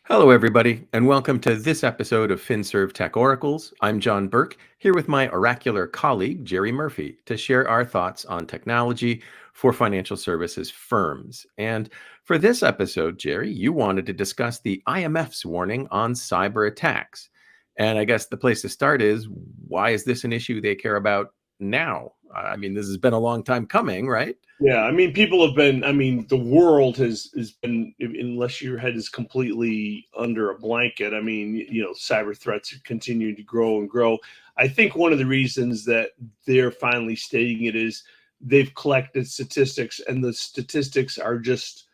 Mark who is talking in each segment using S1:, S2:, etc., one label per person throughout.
S1: Hello, everybody, and welcome to this episode of FinServ Tech Oracles. I'm John Burke, here with my oracular colleague, Jerry Murphy, to share our thoughts on technology for financial services firms. And for this episode, Jerry, you wanted to discuss the IMF's warning on cyber attacks. And I guess the place to start is, why is this an issue they care about now? I mean, this has been a long time coming, right?
S2: Yeah, I mean, people have been. I mean, the world has been, unless your head is completely under a blanket. I mean, cyber threats are continuing to grow and grow. I think one of the reasons that they're finally stating it is they've collected statistics, and the statistics are just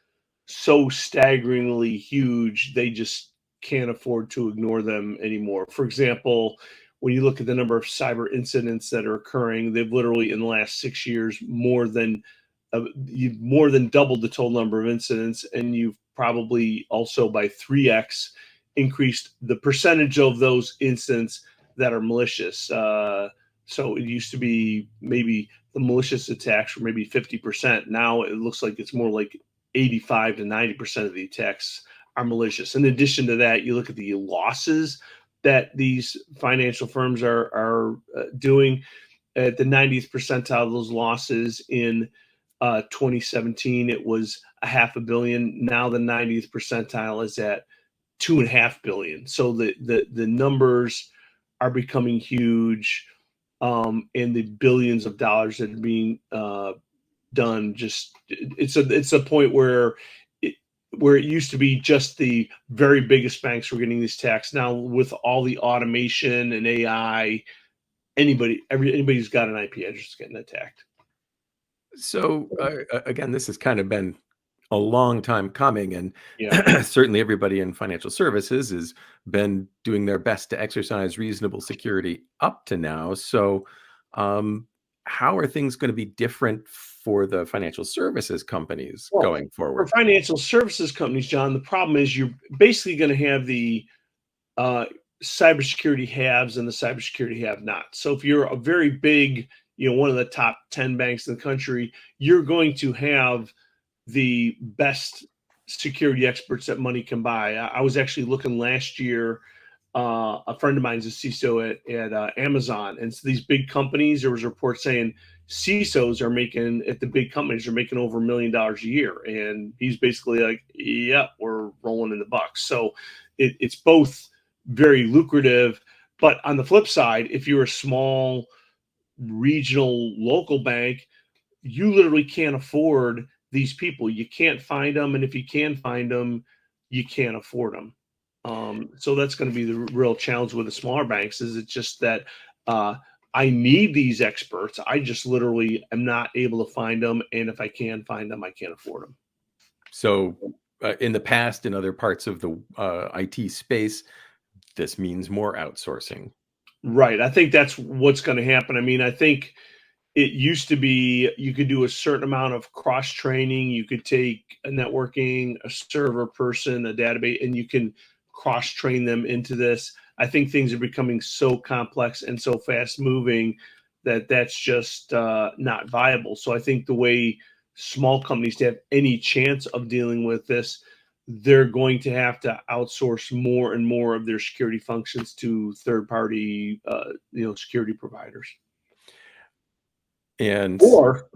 S2: so staggeringly huge. They just can't afford to ignore them anymore. For example, when you look at the number of cyber incidents that are occurring, they've literally in the last 6 years you've more than doubled the total number of incidents, and you've probably also by 3x increased the percentage of those incidents that are malicious. So it used to be maybe the malicious attacks were maybe 50%. Now it looks like it's more like 85 to 90% of the attacks are malicious. In addition to that, you look at the losses that these financial firms are doing at the 90th percentile of those losses in 2017, it was $500 million. Now the 90th percentile is at $2.5 billion. So the numbers are becoming huge, and the billions of dollars that are being done. Just it's a point where it used to be just the very biggest banks were getting these attacks. Now with all the automation and AI, anybody who's got an IP address is getting attacked.
S1: So again, this has kind of been a long time coming, and
S2: Yeah.
S1: certainly everybody in financial services has been doing their best to exercise reasonable security up to now. So, how are things going to be different for the financial services companies
S2: Well,
S1: going
S2: for
S1: forward?
S2: financial services companies, John, the problem is you're basically going to have the uh, cybersecurity haves and the cybersecurity have not. So if you're a very big, one of the top 10 banks in the country, you're going to have the best security experts that money can buy. I was actually looking last year. A friend of mine's a CISO at Amazon, and so these big companies. There was a report saying CISOs are making at the big companies are making over $1 million a year, and he's basically like, "Yep, we're rolling in the bucks." So it's both very lucrative, but on the flip side, if you're a small regional local bank, you literally can't afford these people. You can't find them, and if you can find them, you can't afford them. So that's going to be the real challenge with the smaller banks. Is it's just that I need these experts. I just literally am not able to find them, and if I can find them, I can't afford them.
S1: So, in the past, in other parts of the IT space, this means more outsourcing.
S2: Right. I think that's what's going to happen. I mean, I think it used to be you could do a certain amount of cross training. You could take a networking, a server person, a database, and you can cross train them into this. I think things are becoming so complex and so fast moving that that's just not viable. So I think the way small companies to have any chance of dealing with this, they're going to have to outsource more and more of their security functions to third party, security providers.
S1: And
S2: Or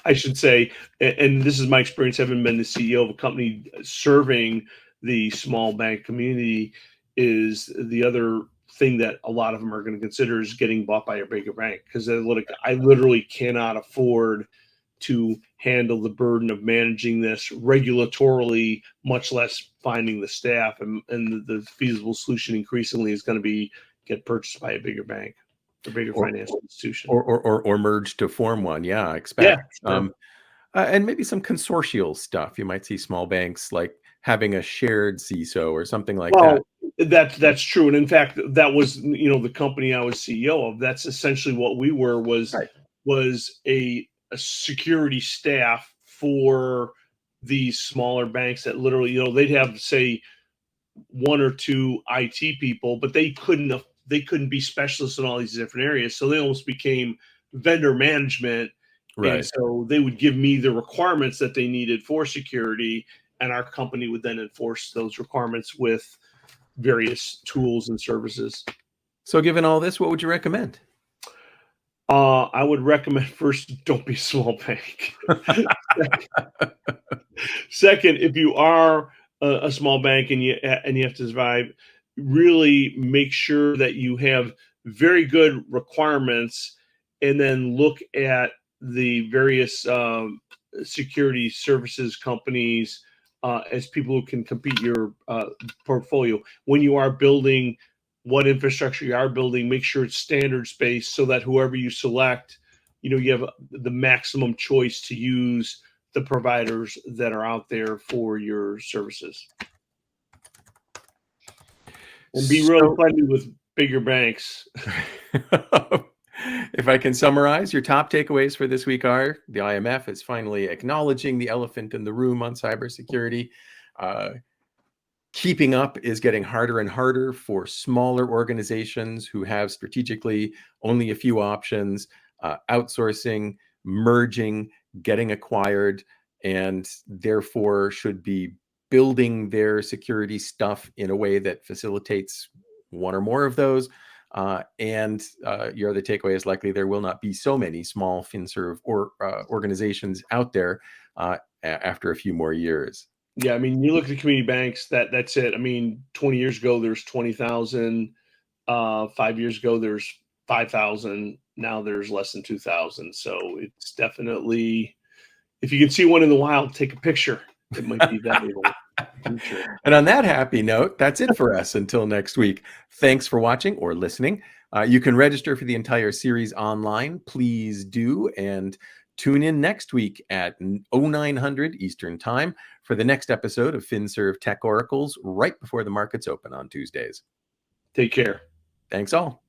S2: I should say, and this is my experience having been the CEO of a company serving the small bank community, is the other thing that a lot of them are going to consider is getting bought by a bigger bank, because I literally cannot afford to handle the burden of managing this regulatorily, much less finding the staff. And the feasible solution increasingly is going to be get purchased by a bigger bank, a bigger
S1: or
S2: financial institution.
S1: or merge to form one. Yeah, I
S2: Yeah,
S1: expect.
S2: sure.
S1: And maybe some consortial stuff. You might see small banks like having a shared CISO or something like that.
S2: Well, that's true, and in fact, that was the company I was CEO of. That's essentially what we were
S1: Right.
S2: was a security staff for these smaller banks that literally they'd have, say, one or two IT people, but they couldn't be specialists in all these different areas, so they almost became vendor management. And
S1: Right.
S2: so they would give me the requirements that they needed for security, and our company would then enforce those requirements with various tools and services.
S1: So given all this, what would you recommend?
S2: I would recommend first, don't be a small bank. Second, if you are a small bank and you have to survive, really make sure that you have very good requirements, and then look at the various security services companies as people who can compete your portfolio. When you are building what infrastructure you are building, make sure it's standards based so that whoever you select, you have the maximum choice to use the providers that are out there for your services. And be really friendly with bigger banks.
S1: If I can summarize, your top takeaways for this week are: the IMF is finally acknowledging the elephant in the room on cybersecurity. Keeping up is getting harder and harder for smaller organizations who have strategically only a few options, outsourcing, merging, getting acquired, and therefore should be building their security stuff in a way that facilitates one or more of those. And your other takeaway is likely there will not be so many small FinServ or organizations out there after a few more years.
S2: Yeah, I mean, you look at the community banks, that's it. I mean, 20 years ago, there's 20,000. 5 years ago, there's 5,000. Now there's less than 2,000. So it's definitely, if you can see one in the wild, take a picture. It might be valuable.
S1: And on that happy note, that's it for us until next week. Thanks for watching or listening. You can register for the entire series online. Please do. And tune in next week at 0900 Eastern Time for the next episode of FinServ Tech Oracles right before the markets open on Tuesdays.
S2: Take care.
S1: Thanks all.